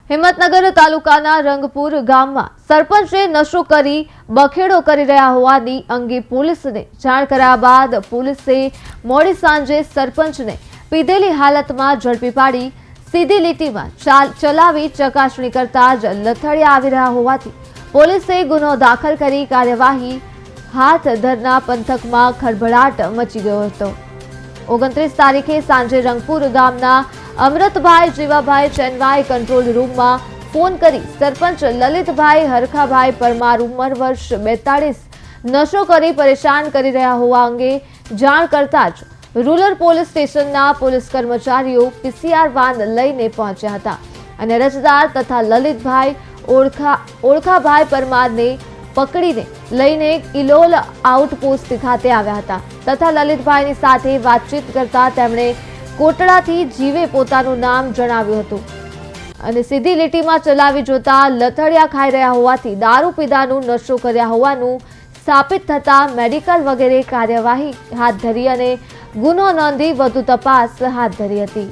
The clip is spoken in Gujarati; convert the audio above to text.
હિંમતનગર તાલુકાના રંગપુર ગામમાં સરપંચે નશો કરી બખેડો કરી રહ્યા હોવાની અંગે પોલીસને જાણ કર્યા બાદ પોલીસે મોડી સાંજે સરપંચને પીધેલી હાલતમાં ઝડપી પાડી સીધી લીટીમાં ચલાવી ચકાસણી કરતા જ લથડિયા આવી રહ્યા હોવાથી પોલીસે ગુનો દાખલ કરી કાર્યવાહી હાથ ધરનાર પંથકમાં ખળભળાટ મચી ગયો હતો। 29 તારીખે સાંજે રંગપુર ગામના અમૃતભાઈ જીવાભાઈ ચેનવાઈ કંટ્રોલ રૂમમાં ફોન કરી સરપંચ લલિતભાઈ હરખાભાઈ પરમાર ઉંમર વર્ષ 42 નશો કરી પરેશાન કરી રહ્યા હોવા અંગે જાણ કરતા જ રૂરલ પોલીસ સ્ટેશનના પોલીસ કર્મચારીઓ પીસીઆર વાન લઈને પહોંચ્યા હતા અને અરજદાર તથા લલિતભાઈ ઓળખાભાઈ પરમારને પકડીને લઈને ઇલોલ આઉટપોસ્ટ ખાતે આવ્યા હતા તથા લલિતભાઈની સાથે વાતચીત કરતા તેમણે કોટડાથી જીવે પોતાનું નામ જણાવ્યું હતું અને સીધી લીટીમાં ચલાવી જોતા લથડિયા ખાઈ રહ્યા હોવાથી દારૂ પીધાનું નશો કર્યા હોવાનું સ્થાપિત થતા મેડિકલ વગેરે કાર્યવાહી હાથ ધરી અને ગુનો નોંધી વધુ તપાસ હાથ ધરી હતી।